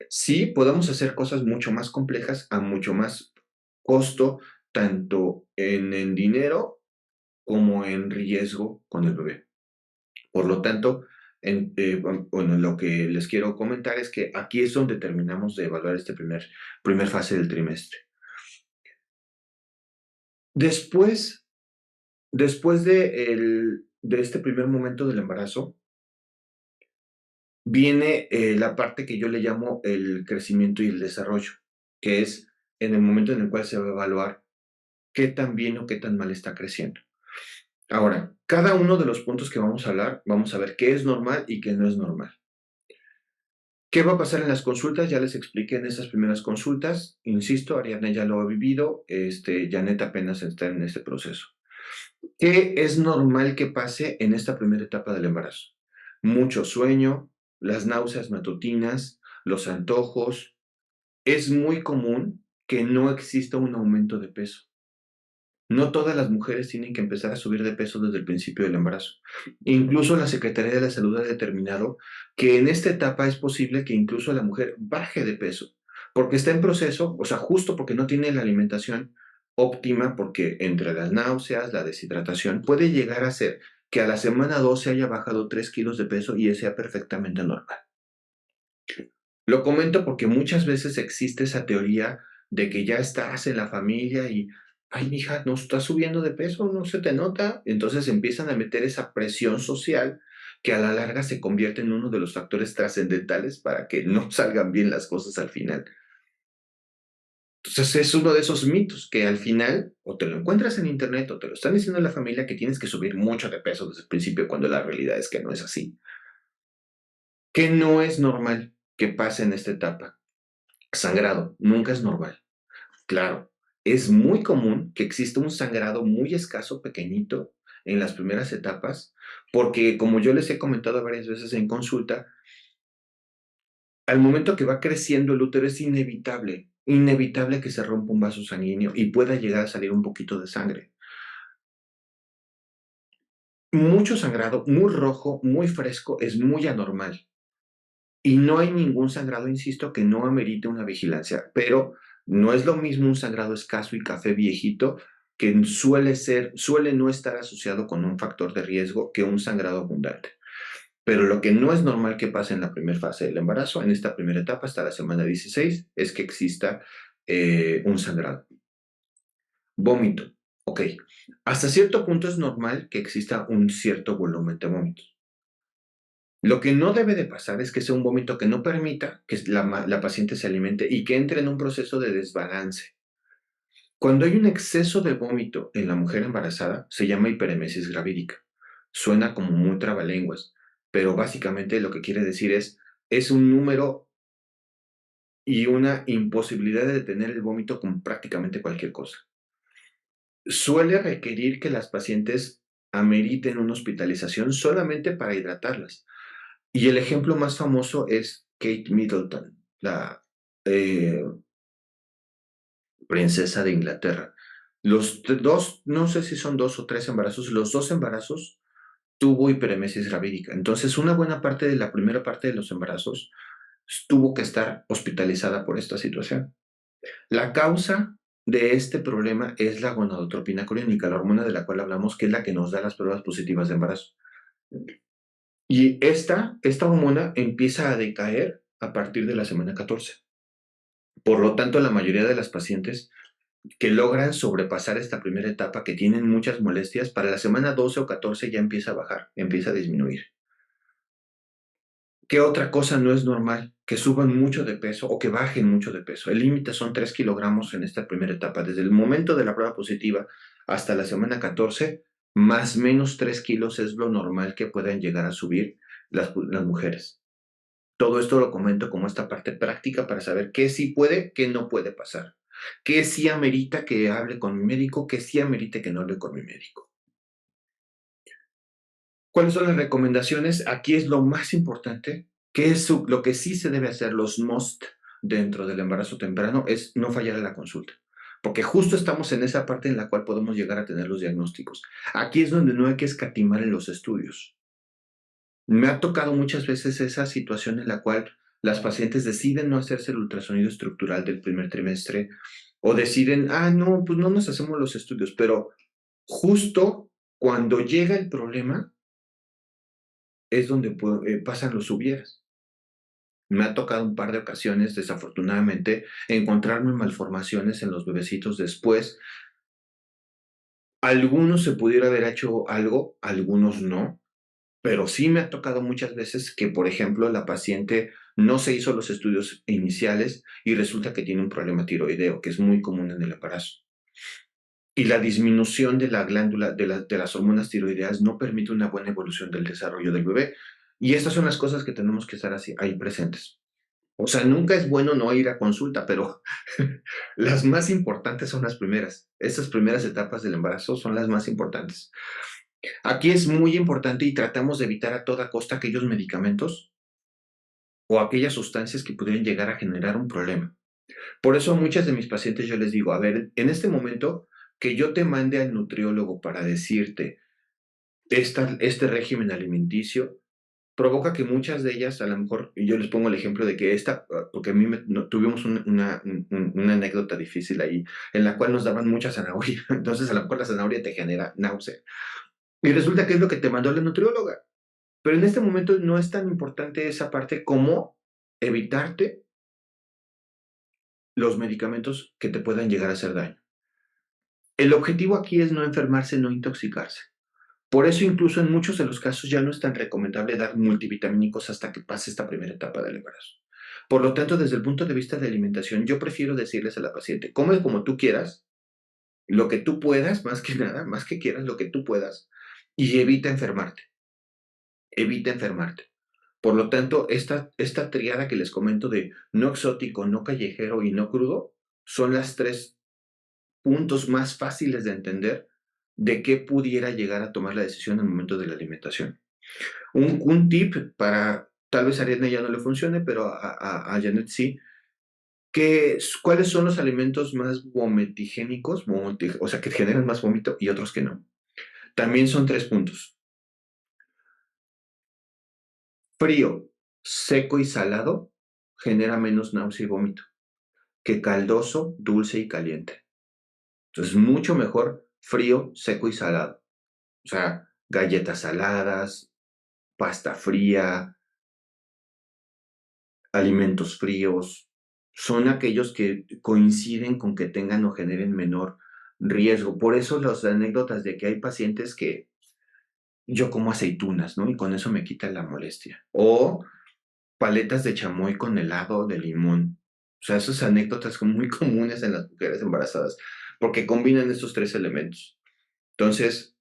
Sí, podemos hacer cosas mucho más complejas a mucho más costo, tanto en dinero como en riesgo con el bebé. Por lo tanto, bueno, lo que les quiero comentar es que aquí es donde terminamos de evaluar este primer fase del trimestre. Después, después de este primer momento del embarazo, viene la parte que yo le llamo el crecimiento y el desarrollo, que es en el momento en el cual se va a evaluar qué tan bien o qué tan mal está creciendo. Ahora, cada uno de los puntos que vamos a hablar, vamos a ver qué es normal y qué no es normal. ¿Qué va a pasar en las consultas? Ya les expliqué en esas primeras consultas. Insisto, Ariadna ya lo ha vivido, Janet apenas está en este proceso. ¿Qué es normal que pase en esta primera etapa del embarazo? Mucho sueño, las náuseas matutinas, los antojos. Es muy común que no exista un aumento de peso. No todas las mujeres tienen que empezar a subir de peso desde el principio del embarazo. Incluso la Secretaría de la Salud ha determinado que en esta etapa es posible que incluso la mujer baje de peso, porque está en proceso, o sea, justo porque no tiene la alimentación óptima, porque entre las náuseas, la deshidratación, puede llegar a ser que a la semana 12 haya bajado 3 kilos de peso y sea perfectamente normal. Lo comento porque muchas veces existe esa teoría de que ya estás en la familia y, ay, mija, no estás subiendo de peso, no se te nota. Entonces empiezan a meter esa presión social que a la larga se convierte en uno de los factores trascendentales para que no salgan bien las cosas al final. Entonces es uno de esos mitos que al final o te lo encuentras en internet o te lo están diciendo en la familia que tienes que subir mucho de peso desde el principio cuando la realidad es que no es así. Que no es normal que pase en esta etapa. Sangrado, nunca es normal. Claro, es muy común que exista un sangrado muy escaso, pequeñito, en las primeras etapas, porque como yo les he comentado varias veces en consulta, al momento que va creciendo el útero es inevitable que se rompa un vaso sanguíneo y pueda llegar a salir un poquito de sangre. Mucho sangrado, muy rojo, muy fresco, es muy anormal. Y no hay ningún sangrado, insisto, que no amerite una vigilancia, pero no es lo mismo un sangrado escaso y café viejito que suele no estar asociado con un factor de riesgo que un sangrado abundante. Pero lo que no es normal que pase en la primera fase del embarazo, en esta primera etapa, hasta la semana 16, es que exista un sangrado. Vómito. Ok. Hasta cierto punto es normal que exista un cierto volumen de vómitos. Lo que no debe de pasar es que sea un vómito que no permita que la paciente se alimente y que entre en un proceso de desbalance. Cuando hay un exceso de vómito en la mujer embarazada, se llama hiperemesis gravídica. Suena como muy trabalenguas, pero básicamente lo que quiere decir es un número y una imposibilidad de detener el vómito con prácticamente cualquier cosa. Suele requerir que las pacientes ameriten una hospitalización solamente para hidratarlas. Y el ejemplo más famoso es Kate Middleton, la eh, princesa de Inglaterra. Los dos, no sé si son 2 o 3 embarazos, los 2 embarazos tuvo hiperemesis gravídica. Entonces, una buena parte de la primera parte de los embarazos tuvo que estar hospitalizada por esta situación. La causa de este problema es la gonadotropina clínica, la hormona de la cual hablamos, que es la que nos da las pruebas positivas de embarazo. Y esta hormona empieza a decaer a partir de la semana 14. Por lo tanto, la mayoría de las pacientes que logran sobrepasar esta primera etapa, que tienen muchas molestias, para la semana 12 o 14 ya empieza a bajar, empieza a disminuir. ¿Qué otra cosa no es normal? Que suban mucho de peso o que bajen mucho de peso. El límite son 3 kilogramos en esta primera etapa. Desde el momento de la prueba positiva hasta la semana 14, más o menos 3 kilos es lo normal que puedan llegar a subir las mujeres. Todo esto lo comento como esta parte práctica para saber qué sí puede, qué no puede pasar. Qué sí amerita que hable con mi médico, qué sí amerita que no hable con mi médico. ¿Cuáles son las recomendaciones? Aquí es lo más importante, que es lo que sí se debe hacer, los must dentro del embarazo temprano, es no fallar a la consulta. Porque justo estamos en esa parte en la cual podemos llegar a tener los diagnósticos. Aquí es donde no hay que escatimar en los estudios. Me ha tocado muchas veces esa situación en la cual las pacientes deciden no hacerse el ultrasonido estructural del primer trimestre o deciden, no, pues no nos hacemos los estudios, pero justo cuando llega el problema es donde pasan los hubieras. Me ha tocado un par de ocasiones, desafortunadamente, encontrarme malformaciones en los bebecitos después. Algunos se pudiera haber hecho algo, algunos no, pero sí me ha tocado muchas veces que, por ejemplo, la paciente no se hizo los estudios iniciales y resulta que tiene un problema tiroideo, que es muy común en el embarazo. Y la disminución de la glándula, de las hormonas tiroideas, no permite una buena evolución del desarrollo del bebé. Y estas son las cosas que tenemos que estar así, ahí presentes. O sea, nunca es bueno no ir a consulta, pero las más importantes son las primeras. Estas primeras etapas del embarazo son las más importantes. Aquí es muy importante y tratamos de evitar a toda costa aquellos medicamentos o aquellas sustancias que pudieran llegar a generar un problema. Por eso a muchas de mis pacientes yo les digo, a ver, en este momento que yo te mande al nutriólogo para decirte este régimen alimenticio, provoca que muchas de ellas, a lo mejor, y yo les pongo el ejemplo de que porque a mí tuvimos una anécdota difícil ahí, en la cual nos daban mucha zanahoria, entonces a lo mejor la zanahoria te genera náusea. Y resulta que es lo que te mandó la nutrióloga. Pero en este momento no es tan importante esa parte como evitarte los medicamentos que te puedan llegar a hacer daño. El objetivo aquí es no enfermarse, no intoxicarse. Por eso incluso en muchos de los casos ya no es tan recomendable dar multivitamínicos hasta que pase esta primera etapa del embarazo. Por lo tanto, desde el punto de vista de alimentación, yo prefiero decirles a la paciente, come como tú quieras, lo que tú puedas, más que nada, más que quieras, lo que tú puedas, y evita enfermarte, evita enfermarte. Por lo tanto, esta triada que les comento de no exótico, no callejero y no crudo, son las 3 puntos más fáciles de entender de qué pudiera llegar a tomar la decisión en el momento de la alimentación. Un tip para, tal vez a Ariadna ya no le funcione, pero a Janet sí, ¿cuáles son los alimentos más vomitigénicos? O sea, que generan más vómito y otros que no. También son 3 puntos. Frío, seco y salado genera menos náusea y vómito que caldoso, dulce y caliente. Entonces, mucho mejor frío, seco y salado. O sea, galletas saladas, pasta fría, alimentos fríos, son aquellos que coinciden con que tengan o generen menor riesgo. Por eso las anécdotas de que hay pacientes que yo como aceitunas, ¿no? Y con eso me quita la molestia. O paletas de chamoy con helado de limón. O sea, esas anécdotas son muy comunes en las mujeres embarazadas porque combinan estos 3 elementos. Entonces,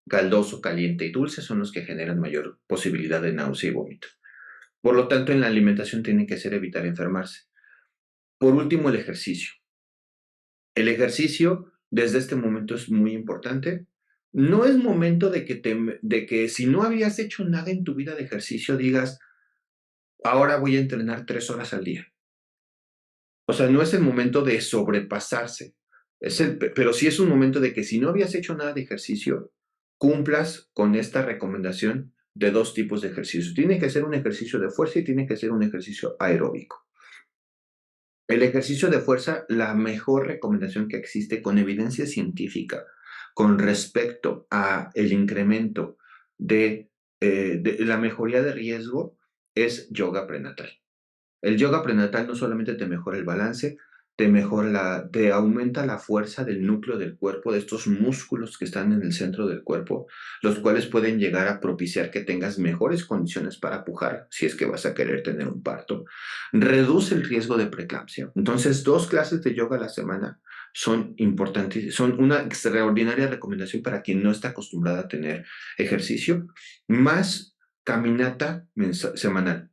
caldoso, caliente y dulce son los que generan mayor posibilidad de náusea y vómito. Por lo tanto, en la alimentación tiene que ser evitar enfermarse. Por último, el ejercicio. El ejercicio desde este momento es muy importante. No es momento de que si no habías hecho nada en tu vida de ejercicio, digas, ahora voy a entrenar 3 horas al día. O sea, no es el momento de sobrepasarse. Pero sí es un momento de que si no habías hecho nada de ejercicio, cumplas con esta recomendación de 2 tipos de ejercicio. Tiene que ser un ejercicio de fuerza y tiene que ser un ejercicio aeróbico. El ejercicio de fuerza, la mejor recomendación que existe con evidencia científica con respecto a el incremento de la mejoría de riesgo es yoga prenatal. El yoga prenatal no solamente te mejora el balance, te aumenta la fuerza del núcleo del cuerpo, de estos músculos que están en el centro del cuerpo, los cuales pueden llegar a propiciar que tengas mejores condiciones para pujar, si es que vas a querer tener un parto. Reduce el riesgo de preeclampsia. Entonces, 2 clases de yoga a la semana son importantes, son una extraordinaria recomendación para quien no está acostumbrada a tener ejercicio, más caminata semanal.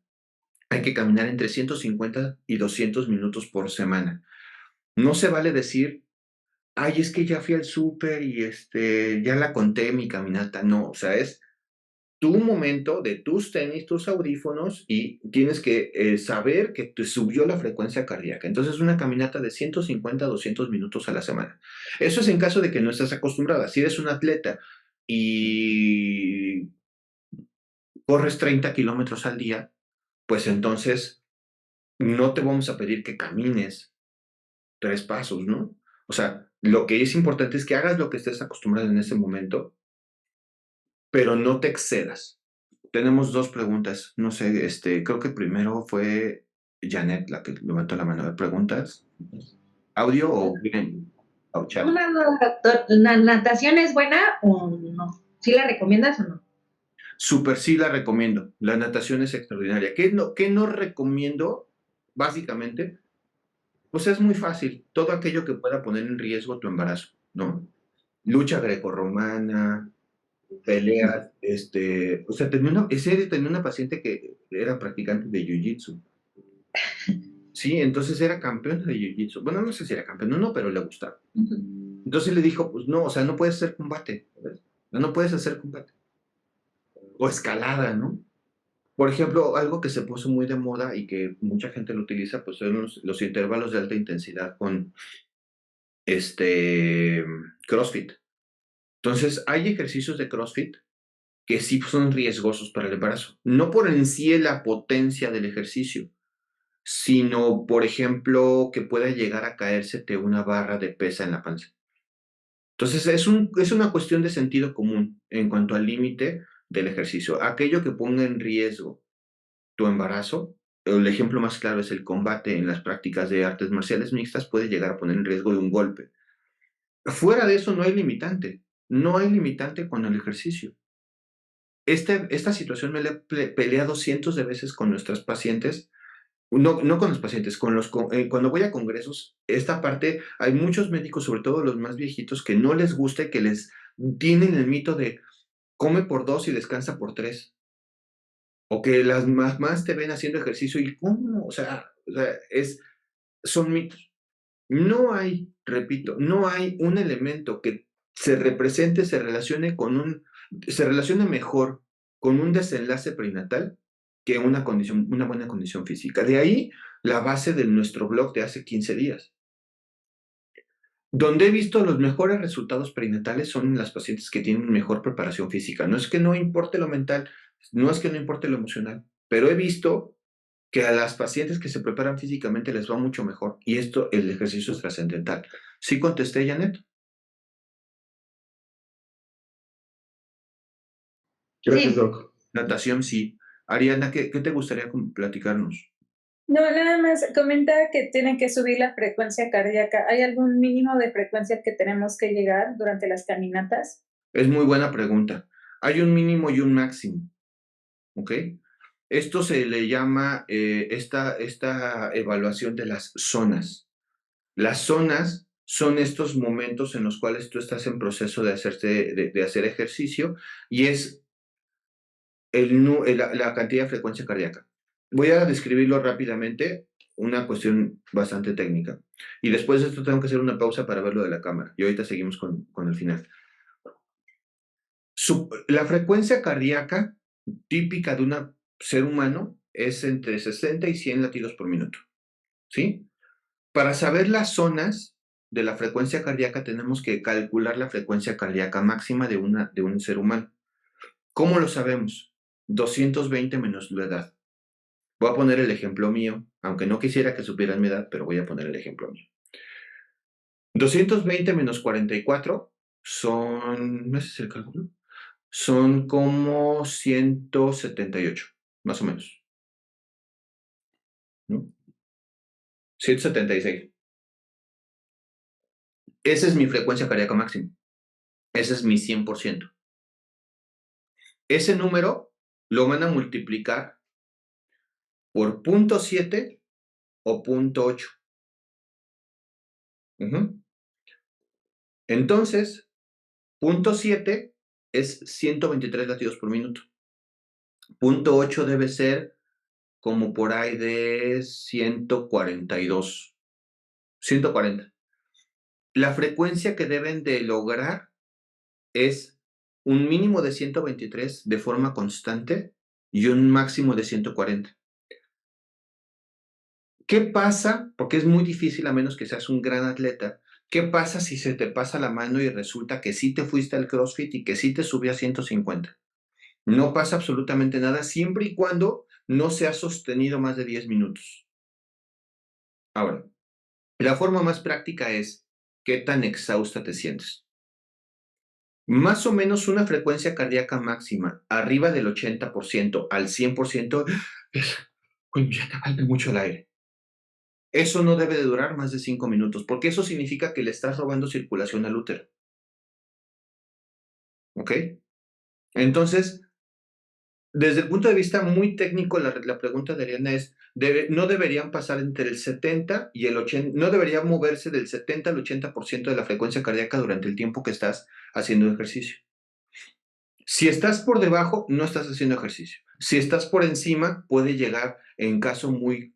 Hay que caminar entre 150 y 200 minutos por semana. No se vale decir, ay, es que ya fui al súper y ya la conté mi caminata. No, o sea, es tu momento de tus tenis, tus audífonos y tienes que saber que te subió la frecuencia cardíaca. Entonces, una caminata de 150 a 200 minutos a la semana. Eso es en caso de que no estás acostumbrada. Si eres un atleta y corres 30 kilómetros al día, pues entonces no te vamos a pedir que camines 3 pasos, ¿no? O sea, lo que es importante es que hagas lo que estés acostumbrado en ese momento, pero no te excedas. Tenemos 2 preguntas. No sé, creo que primero fue Janet la que levantó la mano. ¿Preguntas? ¿Audio o bien? O chat. ¿La natación es buena o no? ¿Sí la recomiendas o no? Súper sí la recomiendo. La natación es extraordinaria. Qué no recomiendo? Básicamente, pues es muy fácil. Todo aquello que pueda poner en riesgo tu embarazo, ¿no? Lucha grecorromana, peleas, o sea, tenía una paciente que era practicante de jiu-jitsu. Sí, entonces era campeona de jiu-jitsu. Bueno, no sé si era campeona o no, pero le gustaba. Entonces le dijo, pues no, o sea, no puedes hacer combate, ¿sabes? No puedes hacer combate. O escalada, ¿no? Por ejemplo, algo que se puso muy de moda y que mucha gente lo utiliza, pues son los intervalos de alta intensidad con CrossFit. Entonces, hay ejercicios de CrossFit que sí son riesgosos para el embarazo. No por en sí la potencia del ejercicio, sino, por ejemplo, que pueda llegar a caérsete una barra de pesa en la panza. Entonces, es una cuestión de sentido común en cuanto al límite del ejercicio. Aquello que ponga en riesgo tu embarazo, el ejemplo más claro es el combate en las prácticas de artes marciales mixtas, puede llegar a poner en riesgo de un golpe. Fuera de eso, no hay limitante. No hay limitante con el ejercicio. Esta situación me la he peleado cientos de veces con nuestras pacientes, no con los pacientes, cuando voy a congresos, esta parte, hay muchos médicos, sobre todo los más viejitos, que no les gusta y que les tienen el mito de come por 2 y descansa por 3, o que las mamás te ven haciendo ejercicio y ¿cómo? O sea, son mitos. No hay, repito, no hay un elemento que se relacione mejor con un desenlace prenatal que una buena condición física. De ahí la base de nuestro blog de hace 15 días. Donde he visto los mejores resultados prenatales son en las pacientes que tienen mejor preparación física. No es que no importe lo mental, no es que no importe lo emocional, pero he visto que a las pacientes que se preparan físicamente les va mucho mejor. Y esto, el ejercicio es trascendental. Sí contesté, Janet. Gracias, Sí. Doc. Natación, sí. Ariana, ¿qué te gustaría platicarnos? No, nada más comenta que tienen que subir la frecuencia cardíaca. ¿Hay algún mínimo de frecuencia que tenemos que llegar durante las caminatas? Es muy buena pregunta. Hay un mínimo y un máximo, ¿ok? Esto se le llama esta evaluación de las zonas. Las zonas son estos momentos en los cuales tú estás en proceso de hacer ejercicio y es la cantidad de frecuencia cardíaca. Voy a describirlo rápidamente, una cuestión bastante técnica. Y después de esto tengo que hacer una pausa para verlo de la cámara. Y ahorita seguimos con el final. La frecuencia cardíaca típica de un ser humano es entre 60 y 100 latidos por minuto. ¿Sí? Para saber las zonas de la frecuencia cardíaca tenemos que calcular la frecuencia cardíaca máxima de un ser humano. ¿Cómo lo sabemos? 220 menos la edad. Voy a poner el ejemplo mío, aunque no quisiera que supieran mi edad, pero voy a poner el ejemplo mío. 220 menos 44 son, ¿no es el cálculo? Son como 178, más o menos. ¿No? 176. Esa es mi frecuencia cardíaca máxima. Ese es mi 100%. Ese número lo van a multiplicar por 0.7 o 0.8. Entonces, 0.7 es 123 latidos por minuto. 0.8 debe ser como por ahí de 142. 140. La frecuencia que deben de lograr es un mínimo de 123 de forma constante y un máximo de 140. ¿Qué pasa? Porque es muy difícil a menos que seas un gran atleta. ¿Qué pasa si se te pasa la mano y resulta que sí te fuiste al CrossFit y que sí te subió a 150? No pasa absolutamente nada siempre y cuando no se ha sostenido más de 10 minutos. Ahora, la forma más práctica es qué tan exhausta te sientes. Más o menos una frecuencia cardíaca máxima arriba del 80% al 100% es, ya te falta mucho el aire. Eso no debe de durar más de 5 minutos, porque eso significa que le estás robando circulación al útero. ¿Ok? Entonces, desde el punto de vista muy técnico, la pregunta de Ariana es, no deberían pasar entre el 70 y el 80, no deberían moverse del 70 al 80% de la frecuencia cardíaca durante el tiempo que estás haciendo ejercicio. Si estás por debajo, no estás haciendo ejercicio. Si estás por encima, puede llegar, en caso muy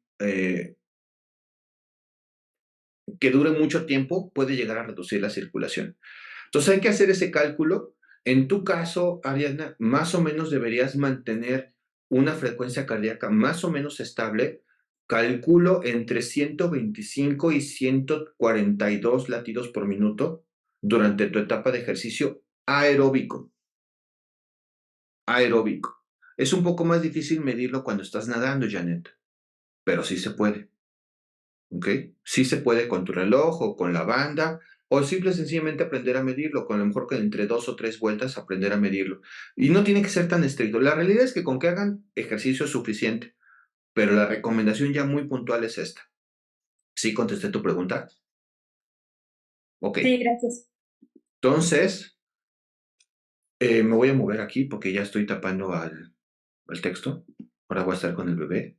que dure mucho tiempo, puede llegar a reducir la circulación. Entonces hay que hacer ese cálculo. En tu caso, Ariana, más o menos deberías mantener una frecuencia cardíaca más o menos estable. Calculo entre 125 y 142 latidos por minuto durante tu etapa de ejercicio aeróbico. Aeróbico. Es un poco más difícil medirlo cuando estás nadando, Janet, pero sí se puede. ¿Ok? Sí se puede con tu reloj o con la banda, o simple y sencillamente aprender a medirlo, con a lo mejor que entre 2 o 3 vueltas aprender a medirlo. Y no tiene que ser tan estricto. La realidad es que con que hagan ejercicio es suficiente, pero la recomendación ya muy puntual es esta. ¿Sí contesté tu pregunta? Ok. Sí, gracias. Entonces, me voy a mover aquí porque ya estoy tapando al texto. Ahora voy a estar con el bebé.